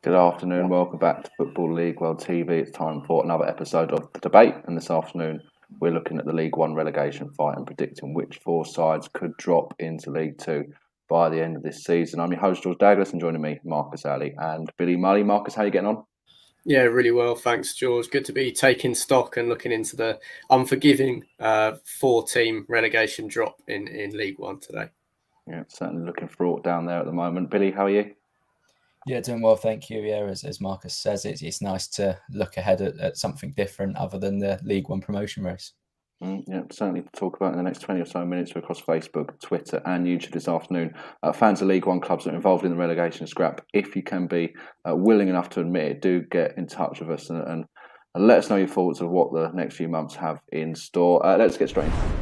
Good afternoon, welcome back to Football League World TV. It's time for another episode of The Debate, and this afternoon we're looking at the League One relegation fight and predicting which four sides could drop into League Two by the end of this season. I'm your host, George Dagless, and joining me, Marcus, Ally and Billy Mulley. Marcus, how are you getting on? Yeah, really well, thanks, George. Good to be taking stock and looking into the unforgiving four-team relegation drop in League One today. Yeah, certainly looking fraught down there at the moment. Billy, how are you? Yeah, doing well, thank you. Yeah, as Marcus says, it's nice to look ahead at something different other than the League One promotion race. Yeah, certainly to talk about in the next 20 or so minutes. We're across Facebook, Twitter and YouTube this afternoon. Fans of League One clubs that are involved in the relegation scrap, if you can be willing enough to admit it, do get in touch with us and let us know your thoughts of what the next few months have in store. Let's get straight into it.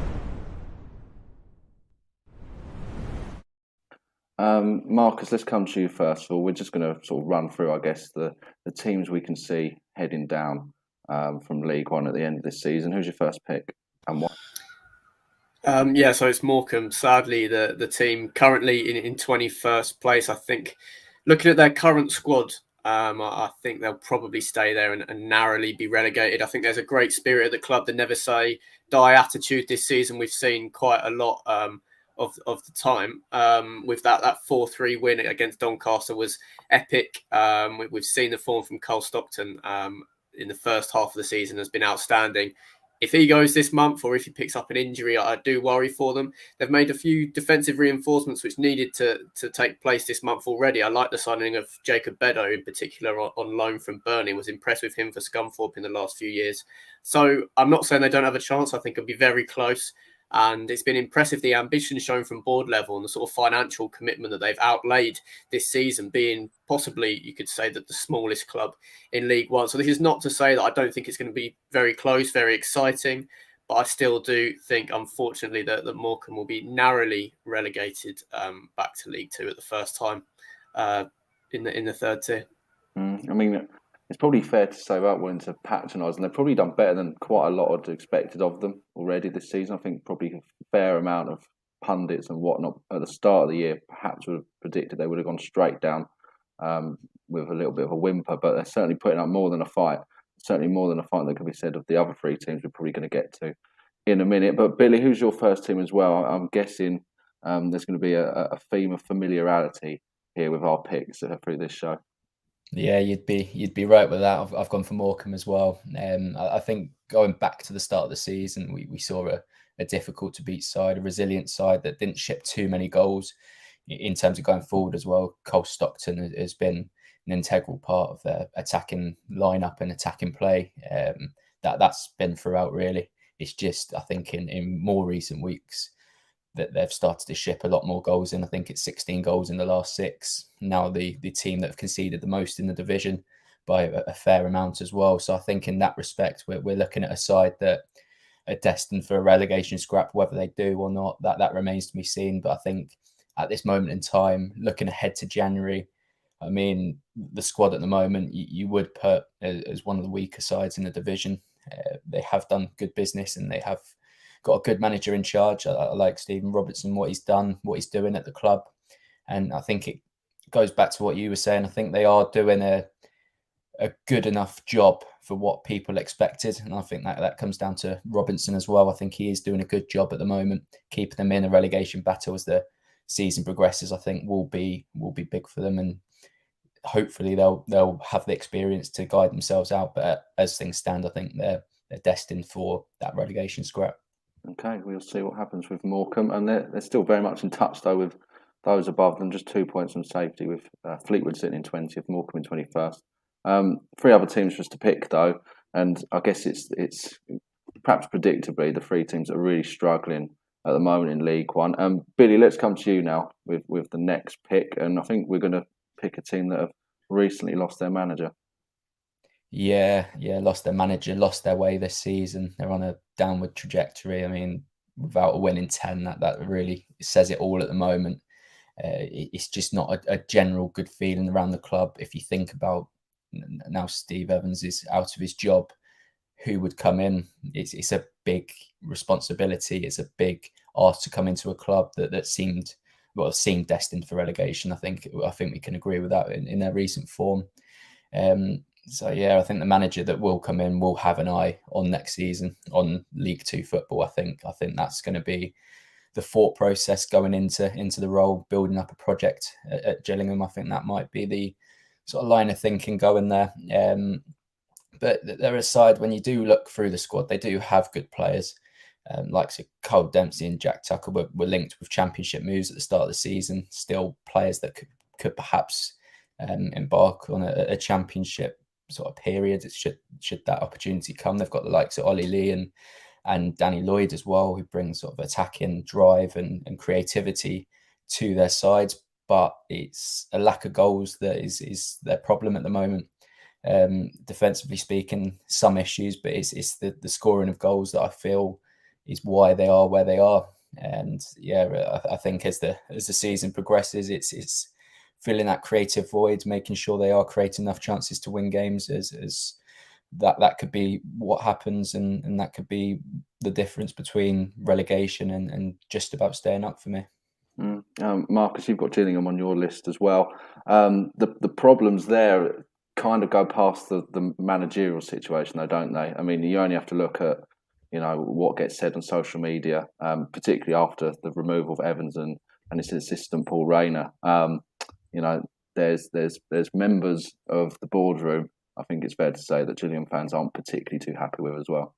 Marcus, let's come to you first. So we're just going to sort of run through, I guess, the teams we can see heading down from League One at the end of this season. Who's your first pick and why? So it's Morecambe. Sadly, the team currently in 21st place. I think, looking at their current squad, I think they'll probably stay there and narrowly be relegated. I think there's a great spirit at the club. The never say die attitude this season. We've seen quite a lot of the time. With that 4-3 win against Doncaster was epic. We've seen the form from Cole Stockton in the first half of the season has been outstanding. If he goes this month or if he picks up an injury, I do worry for them. They've made a few defensive reinforcements which needed to take place this month already. I like the signing of Jacob Beddoe in particular on loan from Burnley. Was impressed with him for Scunthorpe in the last few years. So I'm not saying they don't have a chance. I think it'll be very close. And it's been impressive, the ambition shown from board level and the sort of financial commitment that they've outlaid this season, being possibly, you could say, that the smallest club in League One. So this is not to say that I don't think it's going to be very close, very exciting, but I still do think, unfortunately, that Morecambe will be narrowly relegated back to League Two at the first time in the third tier. I mean, it's probably fair to say without wanting to patronise, and they've probably done better than quite a lot had expected of them already this season. I think probably a fair amount of pundits and whatnot at the start of the year perhaps would have predicted they would have gone straight down with a little bit of a whimper, but they're certainly putting up more than a fight. Certainly more than a fight that can be said of the other three teams we're probably going to get to in a minute. But Billy, who's your first team as well? I'm guessing there's going to be a theme of familiarity here with our picks through this show. Yeah, you'd be right with that. I've gone for Morecambe as well. I think going back to the start of the season, we saw a difficult to beat side, a resilient side that didn't ship too many goals in terms of going forward as well. Cole Stockton has been an integral part of their attacking lineup and attacking play. That's been throughout really. It's just, I think in more recent weeks that they've started to ship a lot more goals in. I think it's 16 goals in the last 6. Now the team that have conceded the most in the division by a fair amount as well. So I think in that respect, we're looking at a side that are destined for a relegation scrap, whether they do or not, that remains to be seen. But I think at this moment in time, looking ahead to January, I mean, the squad at the moment, you would put as one of the weaker sides in the division. They have done good business and they have got a good manager in charge. I like Stephen Robertson, what he's done, what he's doing at the club. And I think it goes back to what you were saying. I think they are doing a good enough job for what people expected. And I think that comes down to Robinson as well. I think he is doing a good job at the moment, keeping them in a relegation battle as the season progresses. I think will be big for them. And hopefully they'll have the experience to guide themselves out. But as things stand, I think they're destined for that relegation scrap. Okay, we'll see what happens with Morecambe, and they're still very much in touch though with those above them. Just 2 points from safety with Fleetwood sitting in 20th, Morecambe in 21st. 3 other teams just to pick though, and I guess it's perhaps predictably the 3 teams that are really struggling at the moment in League One. Billy, let's come to you now with the next pick, and I think we're going to pick a team that have recently lost their manager. Yeah, lost their manager, lost their way this season. They're on a downward trajectory. I mean, without a win in 10, that really says it all at the moment. It's just not a general good feeling around the club. If you think about now Steve Evans is out of his job, who would come in? It's a big responsibility. It's a big ask to come into a club that seemed destined for relegation. I think we can agree with that in their recent form. So yeah, I think the manager that will come in will have an eye on next season, on League Two football. I think that's going to be the thought process going into the role, building up a project at Gillingham. I think that might be the sort of line of thinking going there. But there aside, when you do look through the squad, they do have good players. Like Cole Dempsey and Jack Tucker were linked with championship moves at the start of the season. Still players that could perhaps embark on a championship sort of period. Should that opportunity come, they've got the likes of Ollie Lee and Danny Lloyd as well, who bring sort of attacking drive and creativity to their sides. But it's a lack of goals that is their problem at the moment. Defensively speaking, some issues, but it's the scoring of goals that I feel is why they are where they are. And yeah, I think as the season progresses, it's filling that creative void, making sure they are creating enough chances to win games as that could be what happens, and that could be the difference between relegation and just about staying up for me. Marcus, you've got Gillingham on your list as well. The problems there kind of go past the managerial situation, though, don't they? I mean, you only have to look at what gets said on social media, particularly after the removal of Evans and his assistant Paul Rayner. There's members of the boardroom, I think it's fair to say, that Gillingham fans aren't particularly too happy with as well.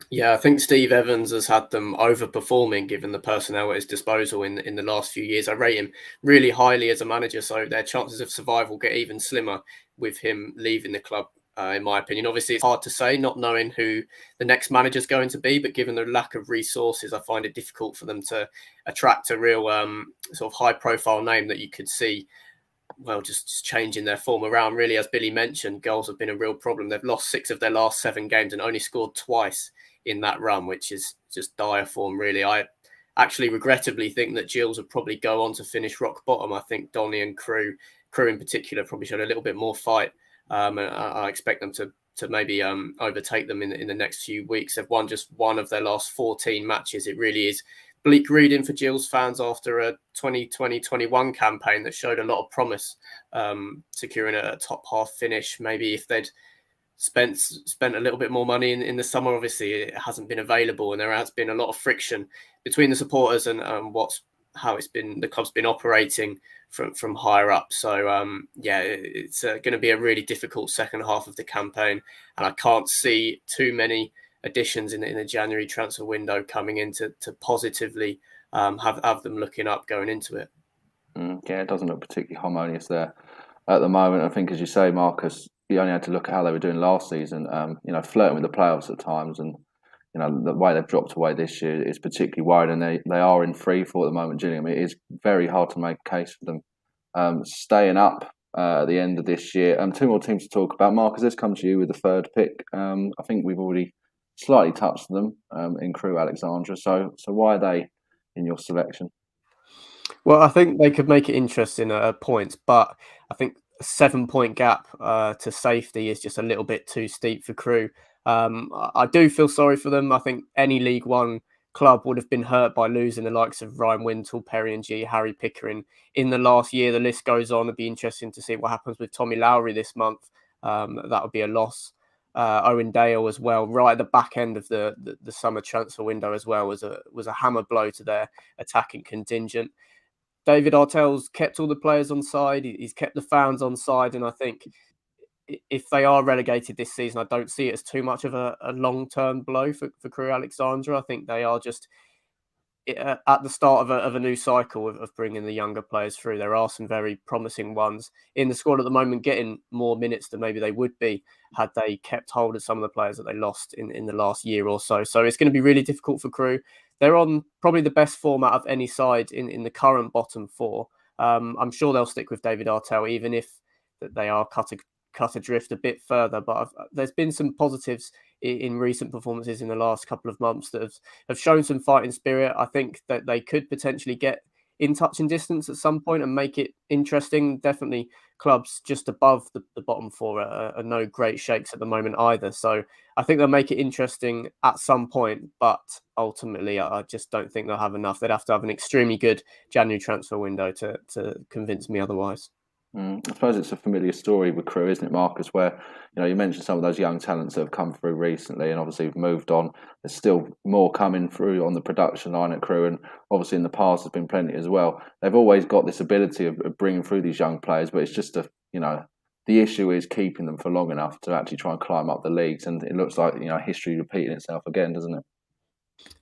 Yeah, I think Steve Evans has had them overperforming given the personnel at his disposal in the last few years. I rate him really highly as a manager, so their chances of survival get even slimmer with him leaving the club, in my opinion. Obviously, it's hard to say, not knowing who the next manager is going to be, but given the lack of resources, I find it difficult for them to attract a real sort of high-profile name that you could see just changing their form around. Really, as Billy mentioned, goals have been a real problem. They've lost 6 of their last 7 games and only scored twice in that run, which is just dire form, really. I actually regrettably think that Gills would probably go on to finish rock bottom. I think Donny and Crewe in particular probably showed a little bit more fight. And I expect them to maybe overtake them in the next few weeks. They've won just one of their last 14 matches. It really is bleak reading for Gills fans after a 2020-21 campaign that showed a lot of promise, securing a top half finish. Maybe if they'd spent a little bit more money in the summer, obviously it hasn't been available, and there has been a lot of friction between the supporters and how the club's been operating from higher up. So it's going to be a really difficult second half of the campaign, and I can't see too many additions in the January transfer window coming in to positively have them looking up going into it. Yeah, it doesn't look particularly harmonious there at the moment. I think, as you say, Marcus, you only had to look at how they were doing last season, flirting with the playoffs at times, and the way they've dropped away this year is particularly worrying, and they are in free fall at the moment, Gillingham. It is very hard to make a case for them staying up at the end of this year. 2 more teams to talk about. Marcus, this comes to you with the 3rd pick. I think we've already slightly touched them in Crewe Alexandra. So why are they in your selection? Well, I think they could make it interesting at points, but I think a 7-point gap to safety is just a little bit too steep for Crewe. I do feel sorry for them. I think any League One club would have been hurt by losing the likes of Ryan Wintle, Perry and G, Harry Pickering in the last year. The list goes on. It'd be interesting to see what happens with Tommy Lowry this month. That would be a loss. Owen Dale as well, right at the back end of the summer transfer window as well, was a hammer blow to their attacking contingent. David Artell's kept all the players on side. He's kept the fans on side. And I think if they are relegated this season, I don't see it as too much of a long-term blow for Crewe Alexandra. I think they are just at the start of a new cycle of bringing the younger players through. There are some very promising ones in the squad at the moment, getting more minutes than maybe they would be had they kept hold of some of the players that they lost in the last year or so. So it's going to be really difficult for Crewe. They're on probably the best form out of any side in the current bottom 4. I'm sure they'll stick with David Artell, even if they are cut adrift a bit further. But there's been some positives in recent performances in the last couple of months that have shown some fighting spirit. I think that they could potentially get in touch and distance at some point and make it interesting. Definitely clubs just above the bottom 4 are no great shakes at the moment either. So I think they'll make it interesting at some point, but ultimately I just don't think they'll have enough. They'd have to have an extremely good January transfer window to convince me otherwise. I suppose it's a familiar story with Crewe, isn't it, Marcus? Where you mentioned some of those young talents that have come through recently, and obviously have moved on. There's still more coming through on the production line at Crewe, and obviously in the past there's been plenty as well. They've always got this ability of bringing through these young players, but it's just the issue is keeping them for long enough to actually try and climb up the leagues, and it looks like history repeating itself again, doesn't it?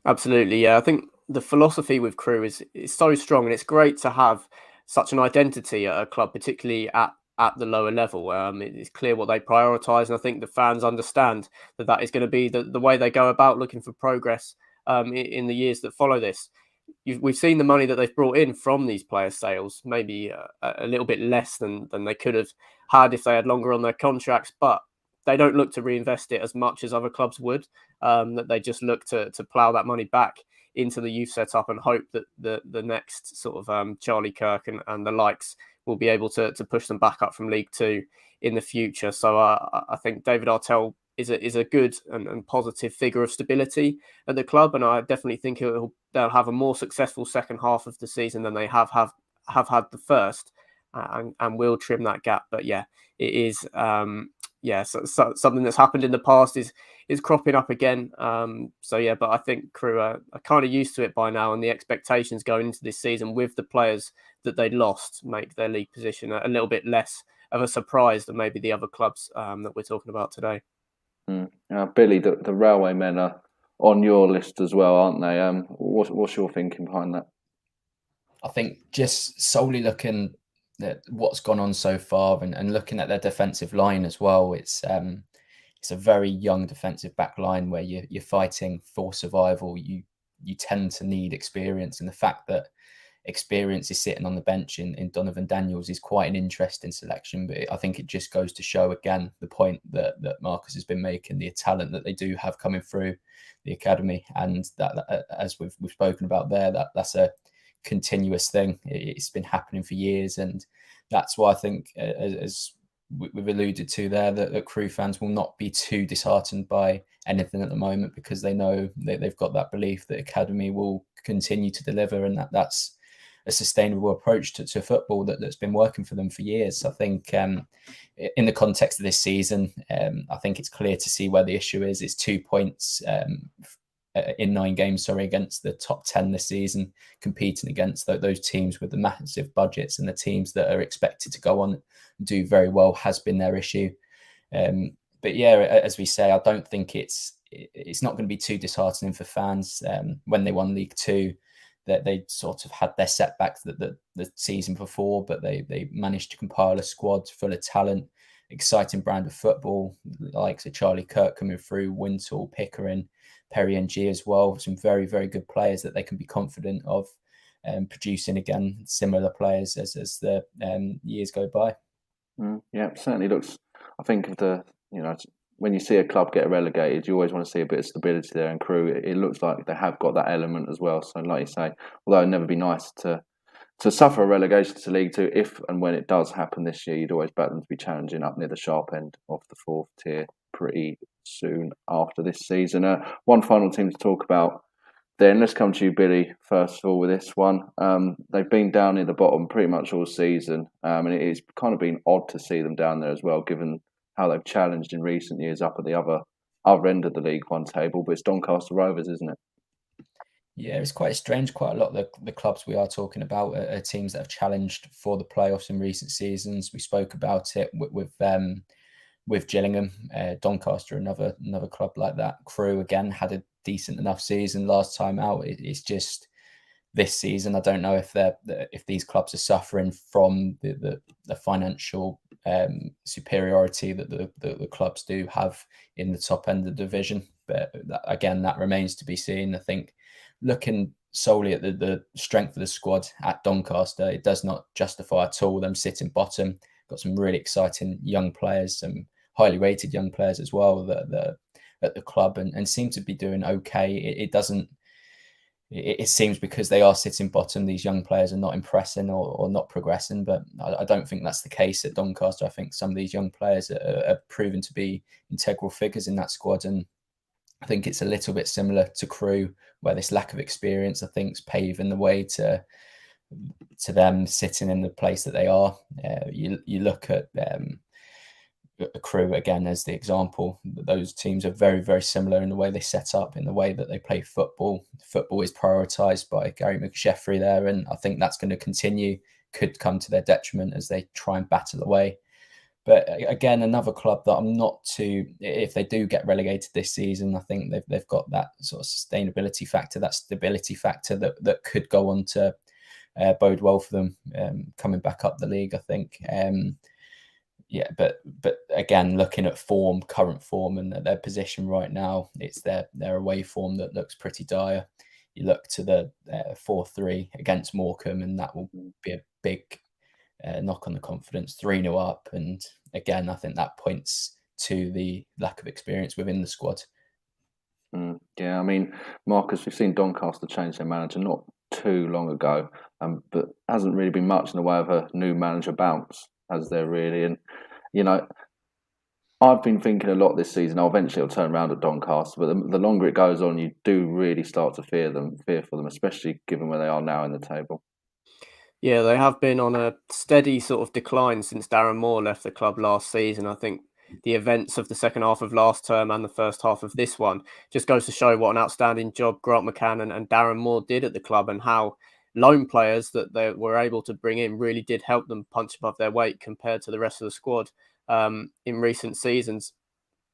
Absolutely, yeah. I think the philosophy with Crewe is so strong, and it's great to have such an identity at a club, particularly at the lower level. It's clear what they prioritise, and I think the fans understand that is going to be the way they go about looking for progress in the years that follow this. We've seen the money that they've brought in from these player sales, maybe a little bit less than they could have had if they had longer on their contracts, but they don't look to reinvest it as much as other clubs would. That they just look to plough that money back into the youth setup and hope that the next sort of Charlie Kirk and the likes will be able to push them back up from League Two in the future. So I think David Artell is a good and positive figure of stability at the club, and I definitely think they'll have a more successful second half of the season than they have had the first, and will trim that gap. But yeah, it is so something that's happened in the past is cropping up again. But I think Crewe are kind of used to it by now, and the expectations going into this season with the players that they lost make their league position a little bit less of a surprise than maybe the other clubs that we're talking about today. Billy, the Railway men are on your list as well, aren't they? What's your thinking behind that? I think just solely looking at what's gone on so far and looking at their defensive line as well, it's a very young defensive back line where you're fighting for survival. You tend to need experience, and the fact that experience is sitting on the bench in Donovan Daniels is quite an interesting selection. But I think it just goes to show again the point that Marcus has been making, the talent that they do have coming through the academy, and that as we've spoken about there, that's a continuous thing. It's been happening for years, and that's why I think, as we've alluded to there, that Crewe fans will not be too disheartened by anything at the moment, because they know they've got that belief that academy will continue to deliver, and that's a sustainable approach to football that's been working for them for years. I think in the context of this season, I think it's clear to see where the issue is. It's 2 points in 9 games, against the top 10 this season, competing against those teams with the massive budgets, and the teams that are expected to go on and do very well has been their issue. But yeah, as we say, I don't think it's not going to be too disheartening for fans when they won League Two, that they sort of had their setbacks the season before, but they managed to compile a squad full of talent, exciting brand of football, like Charlie Kirk coming through, Wintle, Pickering, Perry NG as well. Some very, very good players that they can be confident of producing again, similar players as the years go by. Yeah, it certainly looks. I think of when you see a club get relegated, you always want to see a bit of stability there. And Crewe, it looks like they have got that element as well. So, like you say, although it'd never be nice to suffer a relegation to League Two, if and when it does happen this year, you'd always bet them to be challenging up near the sharp end of the 4th tier pretty soon after this season. One final team to talk about. Then let's come to you, Billy, first of all, with this one. They've been down near the bottom pretty much all season, and it's kind of been odd to see them down there as well, given how they've challenged in recent years up at the other end of the League One table. But it's Doncaster Rovers, isn't it? Yeah, it's quite strange. Quite a lot of the clubs we are talking about are teams that have challenged for the playoffs in recent seasons. We spoke about it with Gillingham, Doncaster, another club like that. Crewe again had a decent enough season last time out. It's just this season, I don't know if these clubs are suffering from the financial superiority that the clubs do have in the top end of the division. But that remains to be seen. I think looking solely at the strength of the squad at Doncaster, it does not justify at all them sitting bottom. Got some really exciting young players, some highly rated young players as well that at the club and seem to be doing okay. It seems because they are sitting bottom, these young players are not impressing or not progressing, but I don't think that's the case at Doncaster. I think some of these young players are proven to be integral figures in that squad, and I think it's a little bit similar to Crewe, where this lack of experience, I think, is paving the way to to them sitting in the place that they are. You look at Crewe again as the example. Those teams are very, very similar in the way they set up, in the way that they play football. Football is prioritised by Gary McSheffrey there, and I think that's going to continue. Could come to their detriment as they try and battle away. But again, another club that I'm not too. If they do get relegated this season, I think they've got that sort of sustainability factor, that stability factor that could go on to bode well for them coming back up the league, I think. Yeah, but again, looking at current form, and their position right now, it's their away form that looks pretty dire. You look to the 4-3 against Morecambe, and that will be a big knock on the confidence. 3-0 up, and again, I think that points to the lack of experience within the squad. Yeah, I mean, Marcus, we've seen Doncaster change their manager not too long ago, but hasn't really been much in the way of a new manager bounce, has there really? And, you know, I've been thinking a lot this season, eventually it'll turn around at Doncaster, but the longer it goes on, you do really start to fear for them, especially given where they are now in the table. Yeah, they have been on a steady sort of decline since Darren Moore left the club last season. I think the events of the second half of last term and the first half of this one just goes to show what an outstanding job Grant McCann and Darren Moore did at the club, and how loan players that they were able to bring in really did help them punch above their weight compared to the rest of the squad in recent seasons.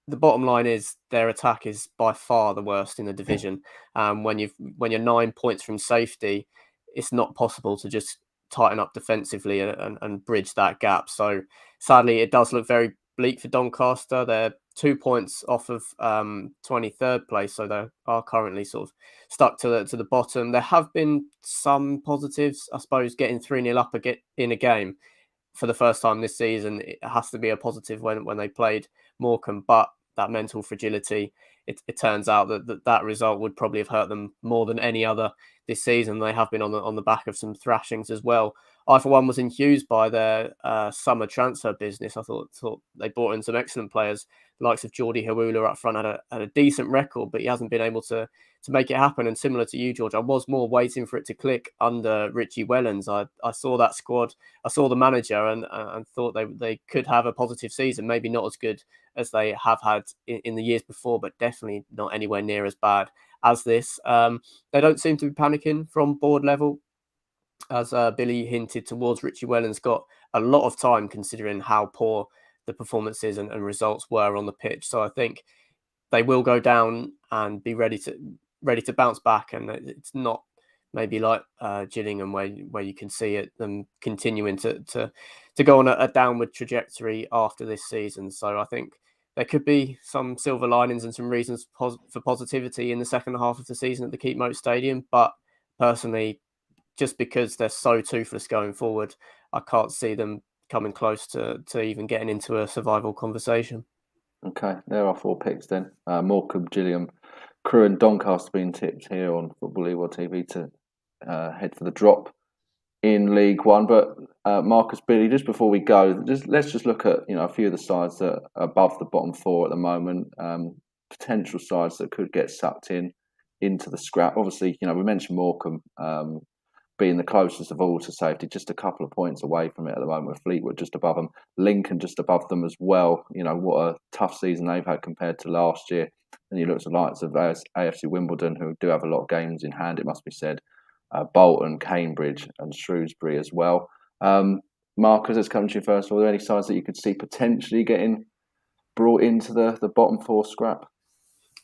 The bottom line is their attack is by far the worst in the division. When you're 9 points from safety, it's not possible to just tighten up defensively and bridge that gap. So sadly, it does look very bleak for Doncaster. They're 2 points off of 23rd place, so they are currently sort of stuck to the bottom. There have been some positives, I suppose. Getting 3-0 up in a game for the first time this season, it has to be a positive when they played Morecambe, but that mental fragility, it turns out that result would probably have hurt them more than any other this season. They have been on the back of some thrashings as well. I, for one, was enthused by their summer transfer business. I thought they brought in some excellent players. The likes of Geordie Hawula up front had a decent record, but he hasn't been able to make it happen. And similar to you, George, I was more waiting for it to click under Richie Wellens. I saw that squad, I saw the manager, and thought they could have a positive season. Maybe not as good as they have had in the years before, but definitely not anywhere near as bad as this. They don't seem to be panicking from board level. As Billy hinted towards, Richie Wellens got a lot of time considering how poor the performances and results were on the pitch. So I think they will go down and be ready to bounce back. And it's not maybe like Gillingham where you can see them continuing to go on a downward trajectory after this season. So I think there could be some silver linings and some reasons for positivity in the second half of the season at the Keep Moat Stadium. But personally, just because they're so toothless going forward, I can't see them coming close to even getting into a survival conversation. Okay, there are 4 picks then. Morecambe, Gillingham, Crewe and Doncaster being tipped here on Football League One TV to head for the drop in League One. But Marcus, Billy, just before we go, let's just look at a few of the sides that are above the bottom 4 at the moment. Potential sides that could get sucked into the scrap. Obviously, we mentioned Morecambe being the closest of all to safety, just a couple of points away from it at the moment, with Fleetwood just above them, Lincoln just above them as well. What a tough season they've had compared to last year. And you look at the likes of AFC Wimbledon, who do have a lot of games in hand, it must be said. Bolton, Cambridge and Shrewsbury as well. Marcus, let's come to you first. Are there any sides that you could see potentially getting brought into the bottom 4 scrap?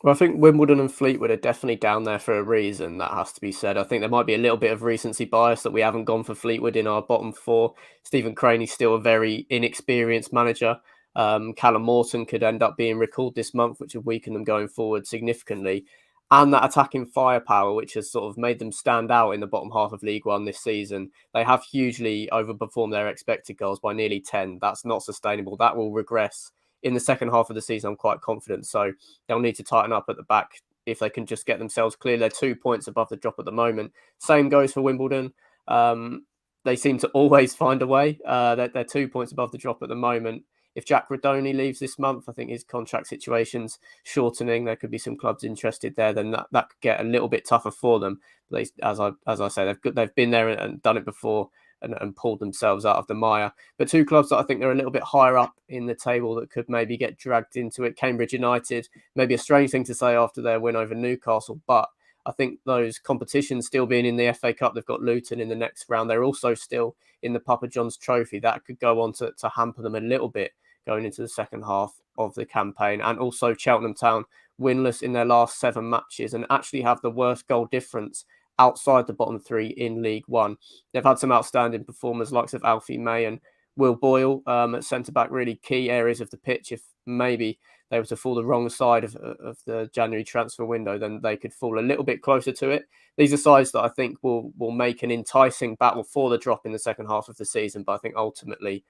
Well, I think Wimbledon and Fleetwood are definitely down there for a reason, that has to be said. I think there might be a little bit of recency bias that we haven't gone for Fleetwood in our bottom 4. Stephen Craney's still a very inexperienced manager. Callum Morton could end up being recalled this month, which would weaken them going forward significantly. And that attacking firepower, which has sort of made them stand out in the bottom half of League One this season. They have hugely overperformed their expected goals by nearly 10. That's not sustainable. That will regress in the second half of the season, I'm quite confident. So they'll need to tighten up at the back if they can just get themselves clear. They're 2 points above the drop at the moment. Same goes for Wimbledon. They seem to always find a way. They're 2 points above the drop at the moment. if Jack Radoni leaves this month, I think his contract situation's shortening. There could be some clubs interested there. Then that could get a little bit tougher for them. But as I say, they've been there and done it before and pulled themselves out of the mire. But two clubs that I think are a little bit higher up in the table that could maybe get dragged into it. Cambridge United, maybe a strange thing to say after their win over Newcastle, but I think those competitions still being in the FA Cup, they've got Luton in the next round. They're also still in the Papa John's Trophy. That could go on to hamper them a little bit going into the second half of the campaign. And also Cheltenham Town, winless in their last 7 matches and actually have the worst goal difference outside the bottom 3 in League One. They've had some outstanding performers, likes of Alfie May and Will Boyle at centre-back, really key areas of the pitch. If maybe they were to fall the wrong side of the January transfer window, then they could fall a little bit closer to it. These are sides that I think will make an enticing battle for the drop in the second half of the season, but I think ultimately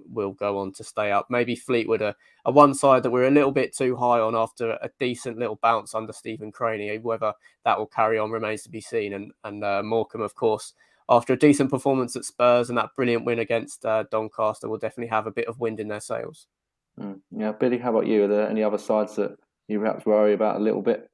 will go on to stay up. Maybe Fleetwood are one side that we're a little bit too high on after a decent little bounce under Stephen Craney. Whether that will carry on remains to be seen. And Morecambe, of course, after a decent performance at Spurs and that brilliant win against Doncaster, will definitely have a bit of wind in their sails. Yeah, Billy, how about you? Are there any other sides that you perhaps worry about a little bit?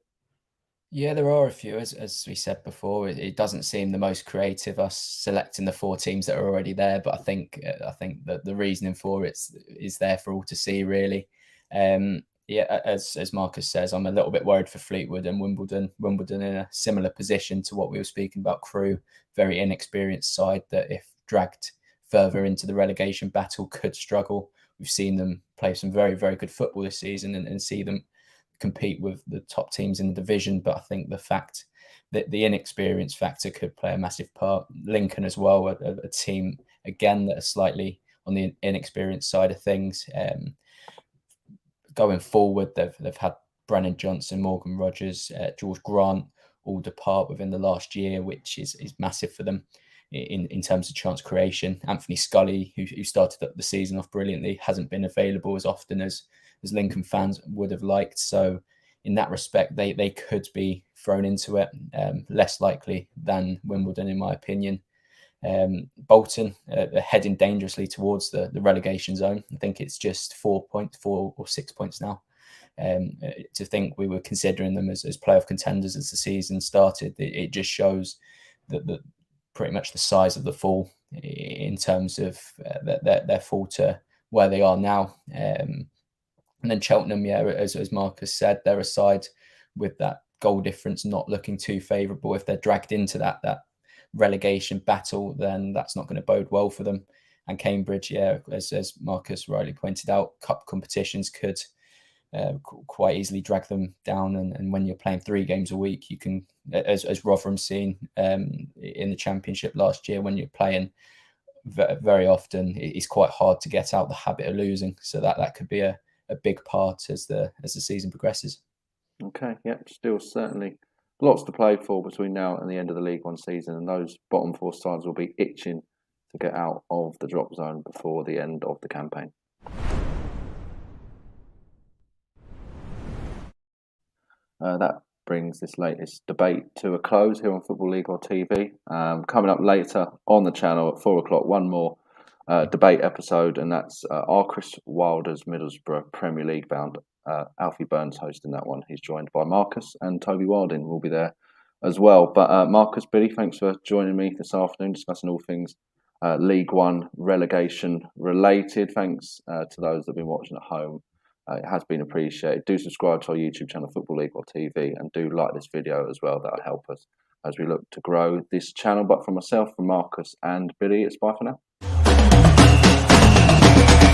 Yeah, there are a few. As we said before, it doesn't seem the most creative, us selecting the 4 teams that are already there. But I think that the reasoning for it is there for all to see, really. Yeah, as Marcus says, I'm a little bit worried for Fleetwood and Wimbledon. Wimbledon in a similar position to what we were speaking about. Crewe, very inexperienced side that, if dragged further into the relegation battle, could struggle. We've seen them play some very, very good football this season and see them compete with the top teams in the division. But I think the fact that the inexperience factor could play a massive part. Lincoln as well, a team, again, that are slightly on the inexperienced side of things. Going forward, they've had Brennan Johnson, Morgan Rogers, George Grant all depart within the last year, which is massive for them in terms of chance creation. Anthony Scully, who started the season off brilliantly, hasn't been available as often as Lincoln fans would have liked. So in that respect, they could be thrown into it, less likely than Wimbledon, in my opinion. Bolton are heading dangerously towards the relegation zone. I think it's just 4 or 6 points now. To think we were considering them as playoff contenders as the season started, it just shows that pretty much the size of the fall in terms of their fall to where they are now. And then Cheltenham, yeah, as Marcus said, they're a side with that goal difference not looking too favourable. If they're dragged into that relegation battle, then that's not going to bode well for them. And Cambridge, yeah, as Marcus rightly pointed out, cup competitions could quite easily drag them down. And when you're playing 3 games a week, you can, as Rotherham's seen in the Championship last year, when you're playing very often, it's quite hard to get out the habit of losing. So that could be a big part as the season progresses. Okay, yep, still certainly lots to play for between now and the end of the League One season, and those bottom 4 sides will be itching to get out of the drop zone before the end of the campaign. That brings this latest debate to a close here on Football League or TV. Coming up later on the channel at 4 o'clock, one more debate episode, and that's are Chris Wilder's Middlesbrough Premier League bound? Alfie Burns hosting that one. He's joined by Marcus, and Toby Wilding will be there as well. But Marcus, Billy, thanks for joining me this afternoon, discussing all things League One relegation related. Thanks to those that have been watching at home. It has been appreciated. Do subscribe to our YouTube channel, Football League or TV, and do like this video as well. That'll help us as we look to grow this channel. But from myself, from Marcus and Billy, it's bye for now.